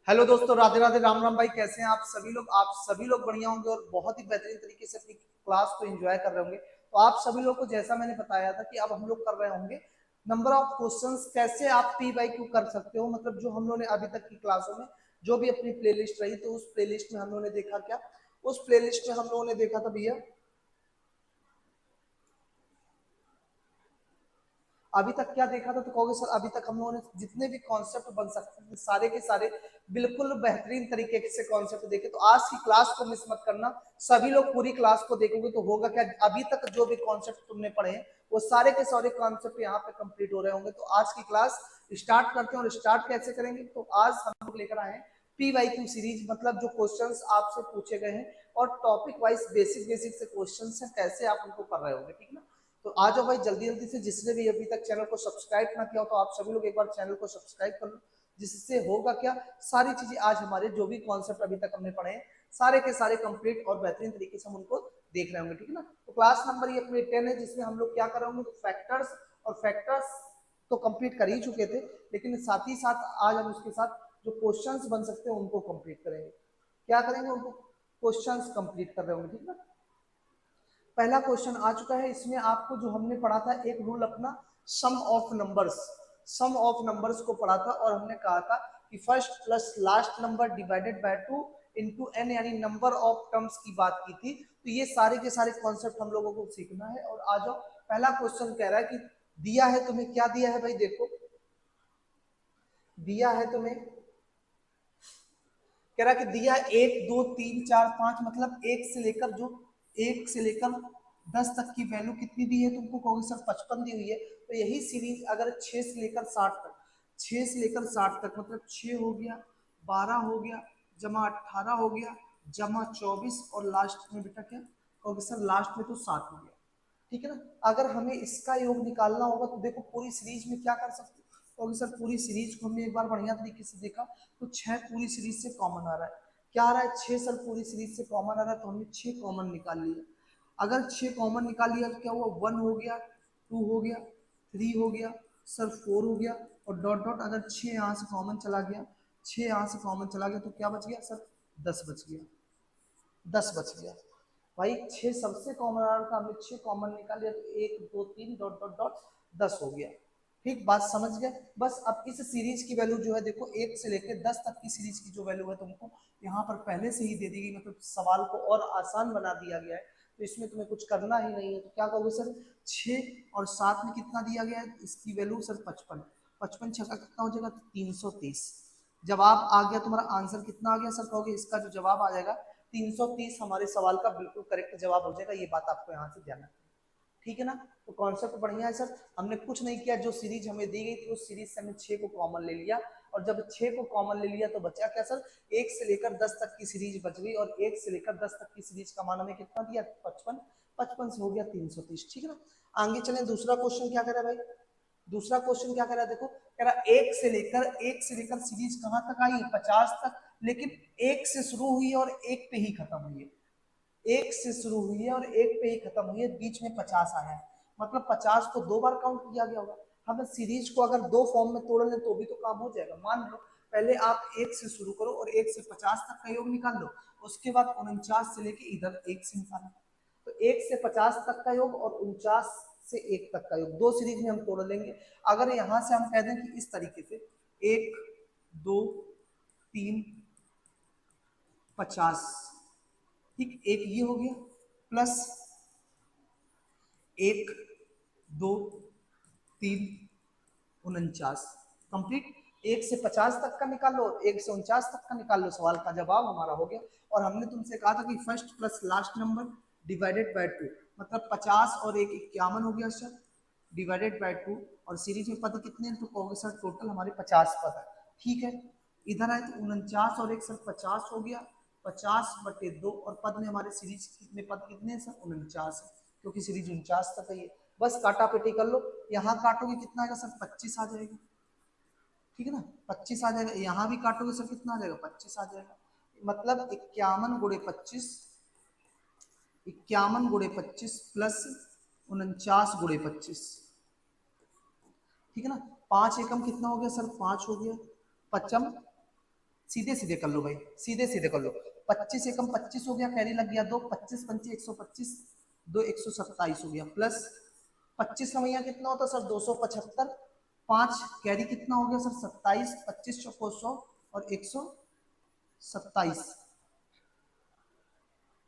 Hello दोस्तों, राधे राधे, राम राम भाई। कैसे हैं आप सभी लोग बढ़िया होंगे और बहुत ही बेहतरीन तरीके से अपनी क्लास को एंजॉय कर रहे होंगे। तो आप सभी लोग को जैसा मैंने बताया था कि अब हम लोग कर रहे होंगे नंबर ऑफ क्वेश्चंस, कैसे आप पी बाई क्यू कर सकते हो। मतलब जो हम लोगों ने अभी तक की क्लासों में जो भी अपनी प्लेलिस्ट रही, तो उस प्लेलिस्ट में हम लोगों ने देखा क्या, उस प्लेलिस्ट में हम लोगों ने देखा था भैया, अभी तक क्या देखा था। तो कहोगे सर अभी तक हम लोगों ने जितने भी कॉन्सेप्ट बन सकते थे सारे के सारे बिल्कुल बेहतरीन तरीके से कॉन्सेप्ट देखे। तो आज की क्लास को मिस मत करना, सभी लोग पूरी क्लास को देखोगे तो होगा क्या, अभी तक जो भी कॉन्सेप्ट तुमने पढ़े हैं वो सारे के सारे कॉन्सेप्ट यहाँ पे कंप्लीट हो रहे होंगे। तो आज की क्लास स्टार्ट करते हैं। और स्टार्ट कैसे करेंगे, तो आज हम लोग लेकर आए हैं पी वाई क्यू सीरीज, मतलब जो क्वेश्चंस आपसे पूछे गए हैं और टॉपिक वाइज बेसिक बेसिक से क्वेश्चंस हैं, कैसे आप उनको कर रहे होंगे। ठीक है ना। तो आ जाओ भाई जल्दी जल्दी से, जिसने भी अभी तक चैनल को सब्सक्राइब ना किया हो तो आप सभी लोग एक बार चैनल को सब्सक्राइब कर लो। जिससे होगा क्या, सारी चीजें आज हमारे जो भी कॉन्सेप्ट अभी तक हमने पढ़े हैं सारे के सारे कंप्लीट और बेहतरीन तरीके से हम उनको देख रहे होंगे। ठीक है ना। तो क्लास नंबर ये अपने 10 है, जिसमें हम लोग क्या कर रहे होंगे, तो फैक्टर्स और फैक्टर्स तो कंप्लीट कर ही चुके थे, लेकिन साथ ही साथ आज हम उसके साथ जो क्वेश्चंस बन सकते हैं उनको कंप्लीट करेंगे। क्या करेंगे, उनको क्वेश्चंस कंप्लीट कर रहे होंगे। ठीक है ना। पहला क्वेश्चन आ चुका है। इसमें आपको जो हमने पढ़ा था एक रूल अपना, sum of numbers, sum of numbers को पढ़ा था और हमने कहा था कि first plus last number divided by 2 into N, यानी नंबर ऑफ टर्म्स की बात की थी। तो ये सारे के सारे कॉन्सेप्ट हम लोगों को सीखना है। और आ जाओ, पहला क्वेश्चन कह रहा है कि दिया है तुम्हें, क्या दिया है भाई, देखो दिया है तुम्हें, कह रहा कि दिया 1 2 3 4 5, मतलब एक से लेकर 10 तक की वैल्यू कितनी दी है तुमको, कहोगे सर 55 दी हुई है। तो यही सीरीज अगर 6 से लेकर 60 तक, 6 से लेकर 60 तक मतलब 6 हो गया, 12 हो गया, जमा 18 हो गया, जमा 24, और लास्ट में बेटा क्या, कहोगे सर लास्ट में तो 7 हो गया। ठीक है ना। अगर हमें इसका योग निकालना होगा तो देखो पूरी सीरीज में क्या कर सकते हो, तो सर पूरी सीरीज को हमने एक बार बढ़िया तरीके से देखा तो 6 पूरी सीरीज से कॉमन आ रहा है। क्या आ रहा है, 6 सर पूरी सीरीज से कॉमन आ रहा है, तो हमने 6 कॉमन निकाल लिया। अगर 6 कॉमन निकाल लिया तो क्या हुआ, 1 हो गया, 2 हो गया, 3 हो गया, सर 4 हो गया, और डॉट डॉट अगर 6 यहाँ से कॉमन चला गया, 6 यहाँ से कॉमन चला गया तो क्या बच गया सर, 10 बच गया, 10 बच गया। भाई 6 सबसे कॉमन आ रहा था, हमने 6 कॉमन निकाल लिया तो 1 2 3 डॉट डॉट डॉट 10 हो गया। ठीक, बात समझ गए। बस अब इस सीरीज की वैल्यू जो है देखो 1 से लेकर 10 तक की सीरीज की जो वैल्यू है तुमको यहाँ पर पहले से ही दे दी गई, मतलब सवाल को और आसान बना दिया गया है। तो इसमें तुम्हें कुछ करना ही नहीं है। तो क्या कहोगे सर, 6 और 7 में कितना दिया गया है, इसकी वैल्यू सर 55, 55 छक्का कितना हो जाएगा, 330। जवाब आ गया तुम्हारा, आंसर कितना आ गया सर, कहोगे इसका जो जवाब आ जाएगा 330 हमारे सवाल का बिल्कुल करेक्ट जवाब हो जाएगा। ये बात आपको यहाँ से ध्यान रखनी है। ठीक है ना। तो कॉन्सेप्ट बढ़िया है सर, हमने कुछ नहीं किया, जो सीरीज हमें दी गई थी उस सीरीज से हमने 6 को कॉमन ले लिया, और जब 6 को कॉमन ले लिया तो बचा क्या सर, 1 से लेकर 10 तक की सीरीज बच गई, और 1 से लेकर 10 तक की सीरीज का मान हमें कितना दिया, 55, 55 से हो गया 330। ठीक है ना। आगे चले, दूसरा क्वेश्चन क्या कर रहा है भाई, दूसरा क्वेश्चन क्या कर रहा है, देखो कह रहा एक से लेकर सीरीज कहां तक आई है, 50 तक, लेकिन एक से शुरू हुई है और एक पे ही खत्म हुई है, एक से शुरू हुई है और एक पे ही खत्म हुई है, बीच में 50 आया है, मतलब 50 को 2 बार काउंट किया गया होगा। हम सीरीज को अगर 2 फॉर्म में तोड़ लें तो भी तो काम हो जाएगा। मान लो पहले आप 1 से शुरू करो और 1 से 50 तक का योग निकाल लो, उसके बाद 49 से लेके इधर 1 से निकालो, तो 1 से 50 तक का योग और 49 से 1 तक का योग, दो सीरीज में हम तोड़ लेंगे। अगर यहां से हम कह दें कि इस तरीके से 1 2 3 50, ठीक, एक ये हो गया, प्लस 1 2 3 49, कंप्लीट। 1 से 50 तक का निकाल लो, 1 से 49 तक का निकाल लो, सवाल का जवाब हमारा हो गया। और हमने तुमसे कहा था कि first plus last number divided by 2, मतलब 50 और 1 51 हो गया सर, डिवाइडेड बाय 2, और सीरीज में पद कितने हैं, तो कहोगे सर टोटल हमारे 50 पद है। ठीक है, इधर आए तो 49 और 1 सर 50 हो गया, 50/2, और पद में हमारे सीरीज में पद कितने हैं सर, 49 है, क्योंकि सीरीज 49 तक है ये। बस काटा पेटी कर लो, यहाँ काटोगे कितना आएगा सर, 25 आ जाएगा। ठीक है ना, 25 आ जाएगा, यहाँ भी काटोगे सर कितना आ जाएगा, 25 आ जाएगा, मतलब 51 × 25, 51 × 25 प्लस 49 × 25। ठीक है ना, 5 एकम कितना हो गया सर, 5 हो गया, पचम सीधे सीधे कर लो भाई, सीधे सीधे कर लो। 25 एकम 25 हो गया, कैरी लग गया 2, 25 पंचे 125, 2 127 हो गया, प्लस 25 नवैया कितना होता सर 275, 5 कैरी कितना हो गया सर 27, 25 चौको 100 और 127।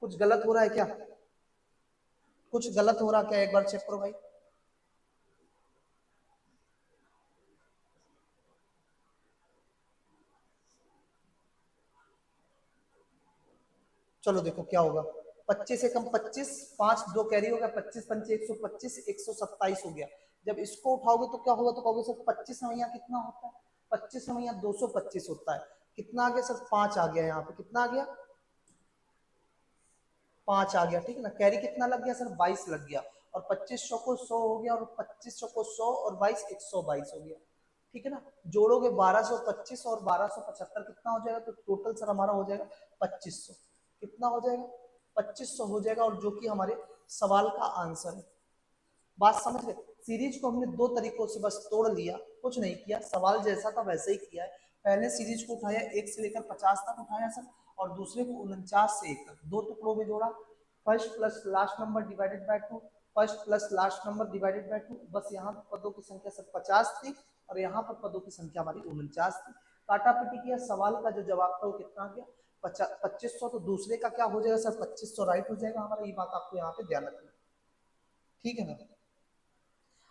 कुछ गलत हो रहा है क्या? कुछ गलत हो रहा क्या, एक बार चेक करो भाई। चलो देखो क्या होगा, 25 से कम 25, 5 2 कैरी हो गया, 25 पंचे 125, 127 हो गया। जब इसको उठाओगे तो क्या होगा, तो कहोगे सर 25 नवैया कितना होता है, 25 नवैया 225 होता है। कितना आ गया सर 5 आ गया, यहाँ पे कितना आ गया 5 आ गया, ठीक है ना। कैरी कितना लग गया सर 22 लग गया, और 25 चौको 100 हो गया, और 25 चौको 100 और 22 122 हो गया, ठीक है ना। जोड़ोगे 1225 और 1275 कितना हो जाएगा, तो टोटल सर हमारा हो जाएगा 2500। कितना हो जाएगा 2500 हो जाएगा, और जो कि हमारे सवाल का आंसर है। बात समझ गए। सीरीज को हमने दो तरीकों से बस तोड़ लिया, कुछ नहीं किया, सवाल जैसा था वैसे ही किया है। पहले सीरीज को उठाया 1 से लेकर 50 तक उठाया सर, और दूसरे को 49 से 1 तक दो टुकड़ों में जोड़ा। First plus last number divided by 2, first plus last number divided by 2। बस यहाँ पर पदों की संख्या सर 50 थी, और यहाँ पर पदों की संख्या हमारी 49 थी। काटा पिटी किया, सवाल का जो जवाब था वो कितना आ गया 2500। तो दूसरे का क्या हो जाएगा सर 2500 राइट हो जाएगा हमारा, ये बात आपको यहाँ पे ध्यान रखना, ठीक है ना।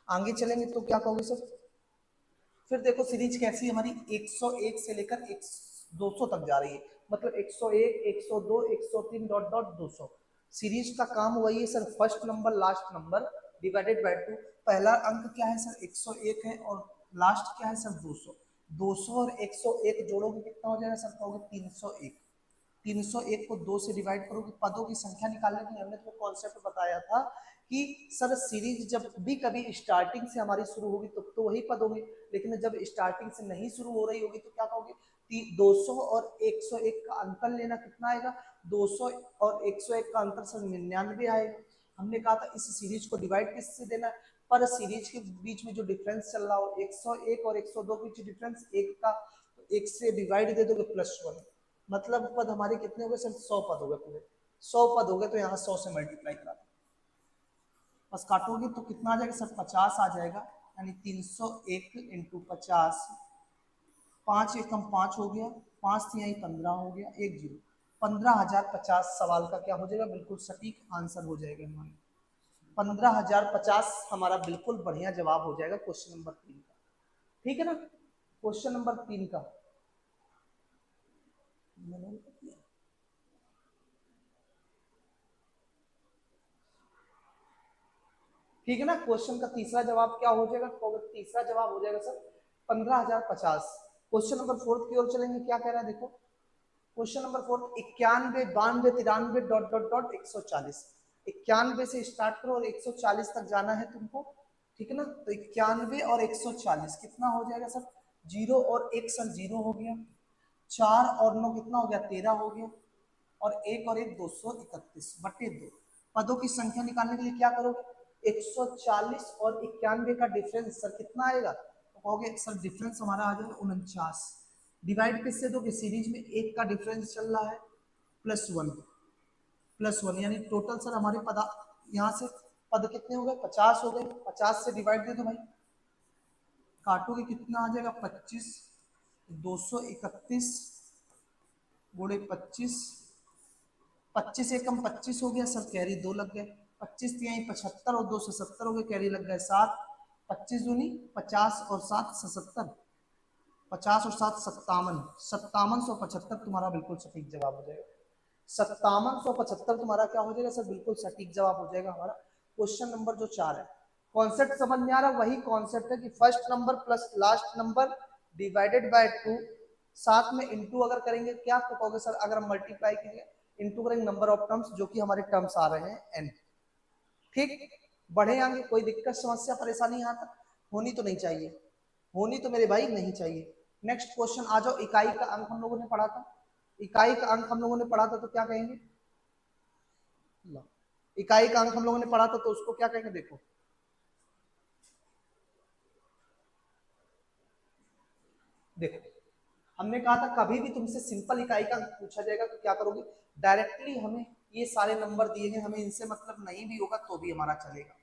आगे चलेंगे तो क्या कहोगे सर, फिर देखो सीरीज कैसी हमारी 101 से लेकर 200 तक जा रही है, मतलब 101 102 103 डॉट डॉट 200। सीरीज का काम वही है sir, first number last number divided by 2। पहला अंक क्या है सर 101 है, और लास्ट क्या है सर 200। 200 और 101 जोड़ोगे कितना हो जाएगा सर, कहोगे 301। 301 को 2 से डिवाइड करोगे, पदों की संख्या निकालने के लिए हमने तुम्हें कॉन्सेप्ट बताया था कि सर सीरीज जब भी कभी स्टार्टिंग से हमारी शुरू होगी तो वही पद होंगे, लेकिन जब स्टार्टिंग से नहीं शुरू हो रही होगी तो क्या कहोगे 200 और 101 का अंतर लेना, कितना आएगा 200 और 101 का अंतर सर 99 आएगा। हमने कहा था इस सीरीज को डिवाइड किससे देना है, पर सीरीज के बीच में जो डिफरेंस चल रहा हो 101 और 102 के बीच डिफरेंस एक का, एक से डिवाइड दे दोगे +1, मतलब पद हमारे कितने हो गए सर 100 पद हो गए, पूरे 100 पद हो गए। तो यहाँ 100 से मल्टीप्लाई करा दो, बस काटोगे तो कितना आ जाएगा सर 50 आ जाएगा, यानी 301 इंटू 50, 5 एकम 5 हो गया, 5 तिहाई 15 हो गया, 1 जीरो 15,050 सवाल का क्या हो जाएगा, बिल्कुल सटीक आंसर हो जाएगा हमारा 15,050 हमारा बिल्कुल बढ़िया जवाब हो जाएगा क्वेश्चन नंबर 3 का, ठीक है ना। क्वेश्चन नंबर 3 का ठीक है ना। क्वेश्चन का तीसरा जवाब क्या हो जाएगा, तो तीसरा जवाब हो जाएगा सर 15,050। क्वेश्चन नंबर 4 की ओर चलेंगे, क्या कह रहा है देखो। Question number 4, 91 92 93 dot dot dot 140। 91 से स्टार्ट करो और 140 तक जाना है तुमको, ठीक है ना। तो 91 और 140 कितना हो जाएगा सर, 0 और 1 सर 0 हो गया, 4 और 9 कितना हो गया 13 हो गया, और 1 और 1 231 बटे 2। पदों की संख्या निकालने के लिए क्या करोगे 140 और 91 का डिफरेंस सर कितना आएगा, तो कहोगे सर डिफरेंस हमारा आ जाएगा 49। डिवाइड किससे दोगे, सीरीज में एक का डिफरेंस चल रहा है +1, +1 यानी टोटल सर हमारे पद यहाँ से पद कितने हो गए 50 हो गए, 50 से डिवाइड दे दो भाई, काटोगे कितना आ जाएगा 25, 231 गुणे 25, 25 एकम 25 हो गया सर, कैरी 2 लग गए, 25 तिहाई 75 और 2 से 70 हो गए, कैरी लग गए 7, 25 दूनी 50 और 7 77, 50 और 7 57, 5775 तुम्हारा बिल्कुल सटीक जवाब हो जाएगा। 5775 तुम्हारा क्या हो जाएगा सर, बिल्कुल सटीक जवाब हो जाएगा हमारा। क्वेश्चन नंबर जो 4 है, कॉन्सेप्ट समझ में आ रहा है, वही कॉन्सेप्ट है कि first number plus last number divided by 2, साथ में इंटू अगर करेंगे क्या, तो कहोगे सर अगर हम मल्टीप्लाई करेंगे इंटू करेंगे नंबर ऑफ टर्म्स, जो कि हमारे टर्म्स आ रहे हैं n, ठीक। बढ़े आगे, कोई दिक्कत समस्या परेशानी यहाँ तक होनी तो नहीं चाहिए, होनी तो मेरे भाई नहीं चाहिए। नेक्स्ट क्वेश्चन आ जाओ, इकाई का अंक हम लोगों ने पढ़ा था, इकाई का अंक हम लोगों ने पढ़ा था तो क्या कहेंगे, इकाई का अंक हम लोगों ने पढ़ा था तो उसको क्या कहेंगे देखो, देखो हमने कहा था कभी भी तुमसे सिंपल इकाई का अंक पूछा जाएगा तो क्या करोगे, डायरेक्टली हमें ये सारे नंबर दिए गए, हमें इनसे मतलब नहीं भी होगा तो भी हमारा चलेगा,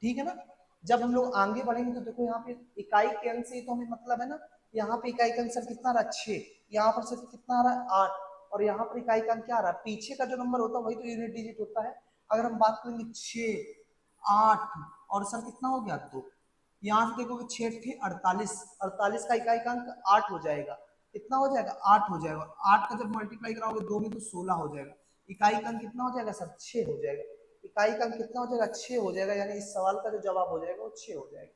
ठीक है ना। जब हम लोग आगे बढ़ेंगे तो देखो यहाँ पे इकाई के अंक से तो हमें मतलब है ना, यहाँ पे इकाई का अंक सर कितना रहा 6, यहाँ पर सर कितना आ रहा है 8, और यहाँ पर इकाई का अंक क्या आ रहा है, पीछे का जो नंबर होता है वही तो यूनिट डिजिट होता है। अगर हम बात करेंगे 6 8 और सर कितना हो गया 2, यहाँ से देखोगे 6 48, 48 का इकाई का अंक 8 हो जाएगा, कितना हो जाएगा 8 हो जाएगा, 8 का जब मल्टीप्लाई कराओगे 2 में तो 16 हो जाएगा, इकाई का अंक कितना हो जाएगा सर 6 हो जाएगा, इकाई का अंक कितना हो जाएगा 6 हो जाएगा, यानी इस सवाल का जो जवाब हो जाएगा वो 6 हो जाएगा,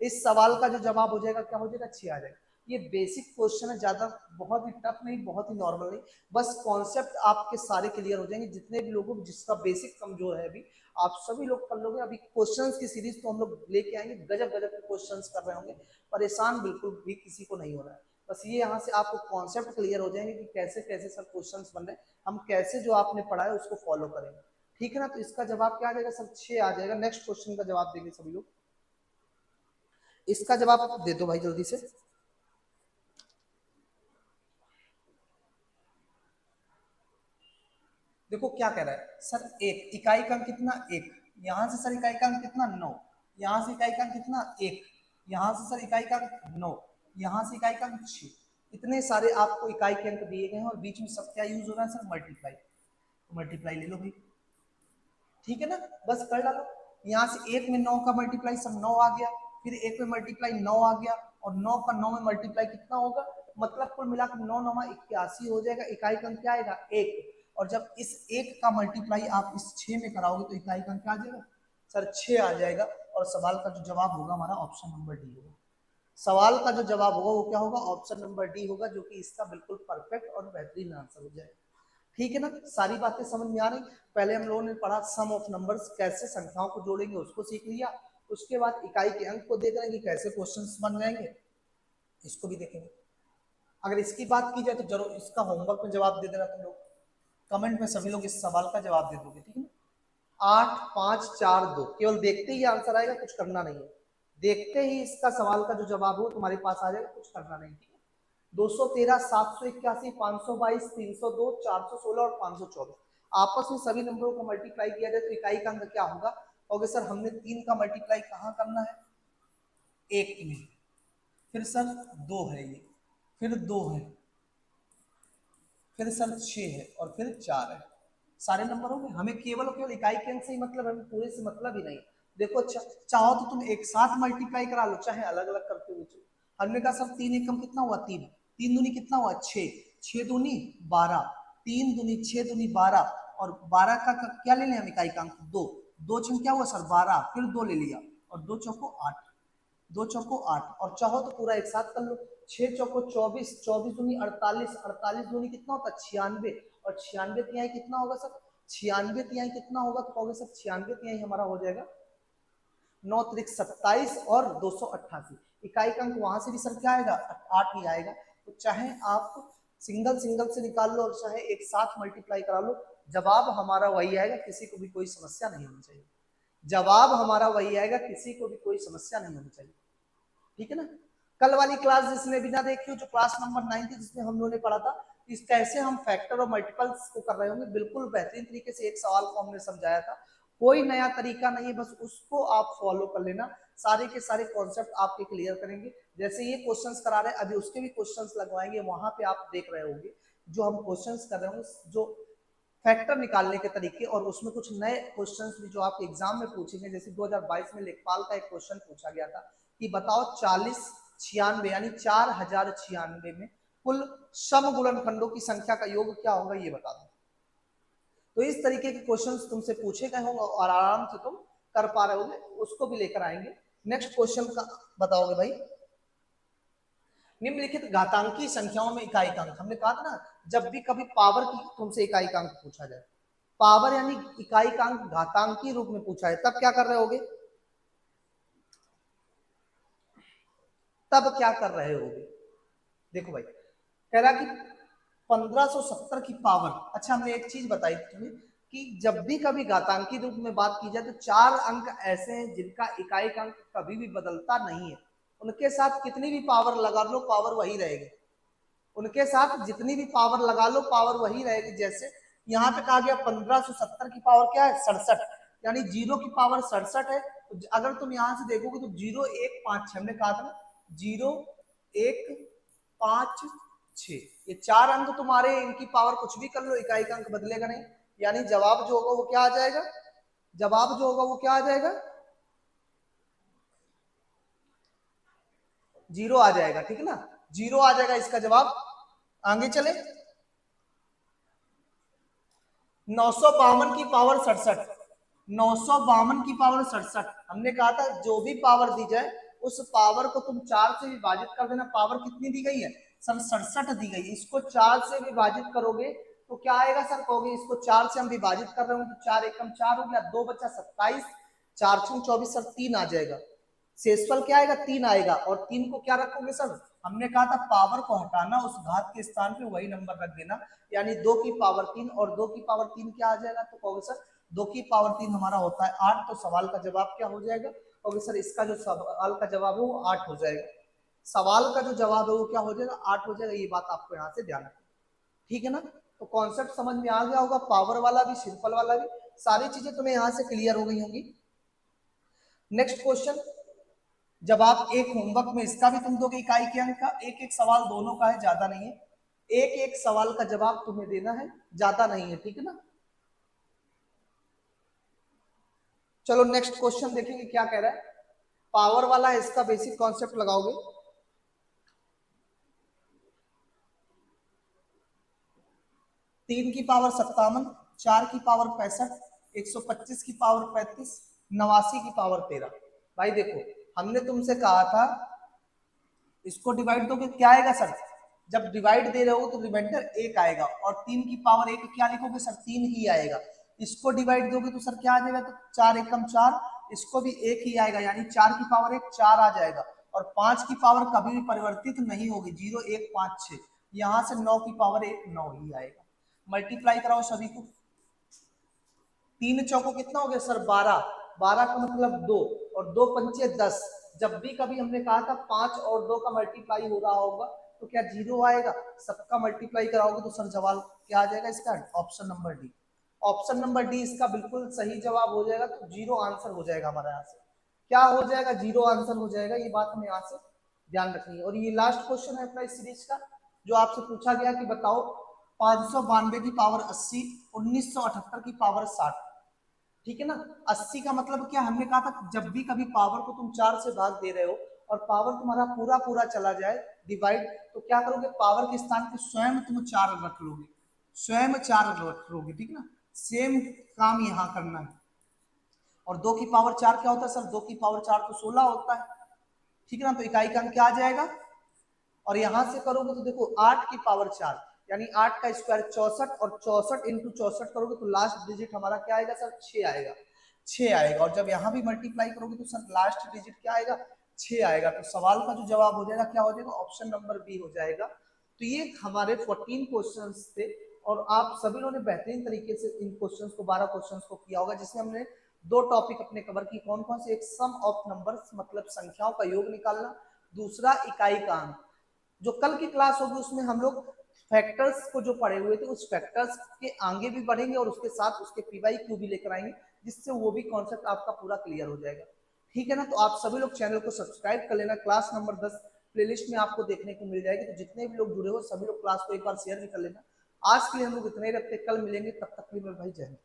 इस सवाल का जो जवाब हो जाएगा क्या हो जाएगा 6 आ जाएगा। ये बेसिक क्वेश्चन है, ज्यादा बहुत ही टफ नहीं बहुत ही नॉर्मल नहीं, बस कॉन्सेप्ट आपके सारे क्लियर हो जाएंगे, जितने भी लोगों को जिसका बेसिक कमजोर है अभी आप सभी लोग कर लोगे। अभी क्वेश्चंस की सीरीज तो हम लोग लेके आएंगे, गजब गजब के क्वेश्चंस कर रहे होंगे, परेशान बिल्कुल भी किसी को नहीं होना है, बस ये यहाँ से आपको कॉन्सेप्ट क्लियर हो जाएंगे कि कैसे कैसे सब क्वेश्चंस बन रहे हैं, हम कैसे जो आपने पढ़ा है उसको फॉलो करेंगे, ठीक है ना। तो इसका जवाब क्या आ जाएगा सर 6 आ जाएगा। नेक्स्ट क्वेश्चन का जवाब देंगे सभी लोग, इसका जवाब दे दो भाई जल्दी से। देखो क्या कह रहा है सर, एक इकाई का अंक कितना 1, यहाँ से सर इकाई का अंक कितना 9, यहाँ से इकाई का अंक कितना 1, यहाँ से सर इकाई का अंक 9, यहाँ से इकाई का अंक 6, इतने सारे आपको इकाई के अंक दिए गए हैं और बीच में सब क्या यूज हो रहा है सर मल्टीप्लाई, तो मल्टीप्लाई ले लो भाई, ठीक है ना, बस कर डालो। यहाँ से एक में 9 का मल्टीप्लाई सब 9 आ गया, फिर एक में मल्टीप्लाई 9 आ गया, और 9 का 9 में मल्टीप्लाई कितना होगा, मतलब कुल मिलाकर 9 9 81 हो जाएगा, इकाई का अंक क्या आएगा 1, और जब इस 1 का मल्टीप्लाई आप इस 6 में कराओगे तो इकाई का अंक क्या आ जाएगा सर 6 आ जाएगा, और सवाल का जो जवाब होगा हमारा ऑप्शन नंबर डी होगा, सवाल का जो जवाब होगा वो क्या होगा ऑप्शन नंबर डी होगा, जो कि इसका बिल्कुल परफेक्ट और बेहतरीन आंसर हो जाएगा, ठीक है ना। सारी बातें समझ में आ रही, पहले हम लोगों ने पढ़ा सम ऑफ नंबर्स, कैसे संख्याओं को जोड़ेंगे उसको सीख लिया, उसके बाद इकाई के अंक को देख रहे हैं कि कैसे क्वेश्चंस बन जाएंगे, इसको भी देखेंगे। अगर इसकी बात की जाए तो जरूर इसका होमवर्क में जवाब दे देना तुम लोग, कमेंट में सभी लोग इस सवाल का जवाब दे दोगे, ठीक है ना। 8 5 4 2 केवल देखते ही आंसर आएगा, कुछ करना नहीं है, देखते ही इसका सवाल का जो जवाब हो तुम्हारे पास आ जाएगा, कुछ करना नहीं, ठीक है। 213 781 522 302 416 और 524 आपस में सभी नंबरों को मल्टीप्लाई किया जाए तो इकाई का अंक क्या होगा, और सर हमने 3 का मल्टीप्लाई कहाँ करना है 1 में, फिर सर 2 है ये, फिर 2 है, फिर सर 6 है, और फिर 4 है, सारे नंबरों में हमें केवल और केवल इकाई के अंक से ही मतलब है, हमें पूरे से मतलब ही नहीं। देखो चाहो तो तुम एक साथ मल्टीप्लाई करा लो, चाहे अलग अलग करते हुए चलो। हमने कहा सर 3 एकम कितना हुआ 3, 3 दूनी कितना हुआ 6, 6 दूनी 12, 3 दूनी 6 दूनी 12, और 12 का क्या ले लें हम इकाई का अंक 2, 2 छम क्या हुआ सर 12, फिर 2 ले लिया, और 2 चौको 8, 2 चौको 8, और चाहो तो पूरा एक साथ कर लो, 6 चौको 24, 24 दूनी 48, 48 दूनी कितना होता है 96, और 96 तिहाई कितना होगा सर 96 तिहाई कितना होगा, तो कहोगे सर 96 तिहाई हमारा हो जाएगा 9 त्रिक 27 और 288, इकाई का अंक वहां से भी सर क्या आएगा 8 ही आएगा, तो चाहे आप सिंगल सिंगल से निकाल लो और चाहे एक साथ मल्टीप्लाई करा लो, जवाब हमारा वही आएगा, किसी को भी कोई समस्या नहीं होनी चाहिए, जवाब हमारा वही आएगा, किसी को भी कोई समस्या नहीं होनी चाहिए, ठीक है ना। कल वाली क्लास जिसने भी ना देखी हो, जो क्लास नंबर 9 थी जिसमें हम लोगों ने पढ़ा था इस कैसे हम फैक्टर और मल्टीपल्स को कर रहे होंगे, बिल्कुल बेहतरीन तरीके से एक सवाल को हमने समझाया था, कोई नया तरीका नहीं है, बस उसको आप फॉलो कर लेना, सारे के सारे कॉन्सेप्ट आपके क्लियर करेंगे, जैसे ये क्वेश्चंस करा रहे हैं अभी उसके भी क्वेश्चंस लगवाएंगे, वहां पे आप देख रहे होंगे जो हम क्वेश्चंस कर रहे होंगे, जो फैक्टर निकालने के तरीके, और उसमें कुछ नए क्वेश्चंस भी जो आपके एग्जाम में पूछेंगे, जैसे 2022 में लेखपाल का एक क्वेश्चन पूछा गया था कि बताओ 40 96 यानी 4096 में कुल समगुणनखंडों की संख्या का योग क्या होगा ये बता दो, तो इस तरीके के क्वेश्चंस तुमसे पूछे गए होंगे और आराम से तुम कर पा रहे होंगे, उसको भी लेकर आएंगे। नेक्स्ट क्वेश्चन का बताओगे भाई, निम्नलिखित घातांकी संख्याओं में इकाई का अंक, हमने कहा था ना जब भी कभी पावर की तुमसे इकाई का अंक पूछा जाए, पावर यानी इकाई का अंक घातांकी रूप में पूछा है, तब क्या कर रहे होगे, तब क्या कर रहे होगे, देखो भाई कह रहा कि 1570 की पावर, अच्छा हमने एक चीज बताई थी तुम्हें कि जब भी कभी घातांकी रूप में बात की जाए तो 4 अंक ऐसे हैं जिनका इकाई का अंक कभी भी बदलता नहीं है, उनके साथ कितनी भी पावर लगा लो पावर वही रहेगी, उनके साथ जितनी भी पावर लगा लो पावर वही रहेगी। जैसे यहाँ पे कहा गया 1570 की पावर क्या है 67, यानी जीरो की पावर 67 है। तो अगर तुम यहाँ से देखोगे तो 0156 हमने कहा था ना, 0156, ये 4 अंक तुम्हारे, इनकी पावर कुछ भी कर लो इकाई का अंक बदलेगा नहीं, यानी जवाब जो होगा वो क्या आ जाएगा, जवाब जो होगा वो क्या आ जाएगा, 0 आ जाएगा। ठीक है ना, 0 आ जाएगा इसका जवाब। आगे चले, 952 की पावर 67, 952 की पावर 67, हमने कहा था जो भी पावर दी जाए उस पावर को तुम 4 से विभाजित कर देना। पावर कितनी दी गई है सर 67 दी गई है, इसको 4 से विभाजित करोगे तो क्या आएगा सर, कहोगे इसको 4 से हम विभाजित कर रहे हो तो 4 एकम 4 हो गया, 2 बचा 27, 4 छूं 24 सर 3 आ जाएगा, शेषफल क्या आएगा 3 आएगा। और 3 को क्या रखोगे सर, हमने कहा था पावर को हटाना, उस घात के स्थान पे वही नंबर रख देना, यानी 2 की पावर 3, और 2 की पावर 3 क्या आ जाएगा, तो कहोगे सर 2 की पावर 3 हमारा होता है 8, तो सवाल का जवाब क्या हो जाएगा, कहोगे सर इसका जो सवाल का जवाब है वो 8 हो जाएगा, सवाल का जो जवाब है वो क्या हो जाएगा 8 हो जाएगा। ये बात आपको यहाँ से ध्यान रखना, ठीक है ना। तो कॉन्सेप्ट समझ में आ गया होगा, पावर वाला भी सिंपल वाला भी, सारी चीजें तुम्हें यहाँ से क्लियर हो गई होंगी। नेक्स्ट क्वेश्चन, जब आप एक होमवर्क में इसका भी तुम दोगे इकाई के अंक का, एक एक सवाल दोनों का है, ज्यादा नहीं है, एक एक सवाल का जवाब तुम्हें देना है, ज्यादा नहीं है, ठीक है ना। चलो नेक्स्ट क्वेश्चन देखेंगे क्या कह रहा है, पावर वाला है, इसका बेसिक कॉन्सेप्ट लगाओगे। 3 की पावर 57, 4 की पावर 65, 125 की पावर 35, 89 की पावर 13। भाई देखो, हमने तुमसे कहा था इसको डिवाइड दोगे क्या आएगा सर, जब डिवाइड दे रहे हो तो रिमाइंडर 1 आएगा, और 3 की पावर 1 क्या लिखोगे सर 3 ही आएगा। इसको डिवाइड दोगे तो सर क्या आ जाएगा, तो 4 एकम 4, इसको भी 1 ही आएगा, यानी 4 की पावर 1 4 आ जाएगा, और 5 की पावर कभी भी परिवर्तित नहीं होगी, 0 1 5 6, यहाँ से 9 की पावर 1 9 ही आएगा। मल्टीप्लाई कराओ सभी को, 3 चौको कितना हो गया सर 12, 12 का मतलब 2, और 2 पंचे 10, जब भी कभी हमने कहा था 5 और 2 का मल्टीप्लाई हो रहा होगा तो क्या 0 आएगा, सबका मल्टीप्लाई कराओगे तो सर जवाब क्या आ जाएगा इसका, option number D. Option number D इसका बिल्कुल सही जवाब हो जाएगा, तो 0 आंसर हो जाएगा हमारा यहाँ से, क्या हो जाएगा 0 आंसर हो जाएगा, ये बात हमें यहाँ से ध्यान रखनी है। और ये लास्ट क्वेश्चन है अपना इस सीरीज का, जो आपसे पूछा गया कि बताओ 592 की पावर 80, 1978 की पावर 60, ठीक है ना। 80 का मतलब क्या, हमने कहा था जब भी कभी पावर को तुम 4 से भाग दे रहे हो और पावर तुम्हारा पूरा पूरा चला जाए डिवाइड, तो क्या करोगे पावर के स्थान पे स्वयं तुम 4 रख लोगे, स्वयं 4 रख लोगे, ठीक ना। सेम काम यहाँ करना है। और 2 की पावर 4 क्या होता है सर, 2 की पावर 4 तो 16 होता है, ठीक है ना। तो इकाई का अंक क्या आ जाएगा, और यहां से करोगे तो देखो 8 की पावर 4, यानी 8 का स्क्वायर 64, और 64 इंटू 64 करोगे तो लास्ट डिजिट हमारा क्या आएगा सर 6 आएगा, 6 आएगा। और जब यहाँ भी मल्टीप्लाई करोगे तो सर लास्ट डिजिट क्या आएगा 6 आएगा। तो सवाल का जो जवाब हो जाएगा क्या हो जाएगा, ऑप्शन नंबर बी हो जाएगा। तो ये हमारे 14 क्वेश्चन थे, और आप सभी लोगों ने बेहतरीन तरीके से इन क्वेश्चंस को 12 क्वेश्चंस को किया होगा, जिसमें हमने 2 टॉपिक अपने कवर की, कौन कौन से, एक सम ऑफ नंबर्स मतलब संख्याओं का योग निकालना, दूसरा इकाई का अंक। जो कल की क्लास होगी उसमें हम लोग फैक्टर्स को जो पढ़े हुए थे उस फैक्टर्स के आगे भी बढ़ेंगे, और उसके साथ उसके पीवाई क्यू भी लेकर आएंगे, जिससे वो भी कॉन्सेप्ट आपका पूरा क्लियर हो जाएगा, ठीक है ना। तो आप सभी लोग चैनल को सब्सक्राइब कर लेना, क्लास नंबर 10 प्लेलिस्ट में आपको देखने को मिल जाएगी। तो जितने भी लोग जुड़े हो सभी लोग क्लास को एक बार शेयर भी कर लेना। आज के लिए हम लोग इतने ही रखते, कल मिलेंगे, तब तक के लिए भाई जय हिंद।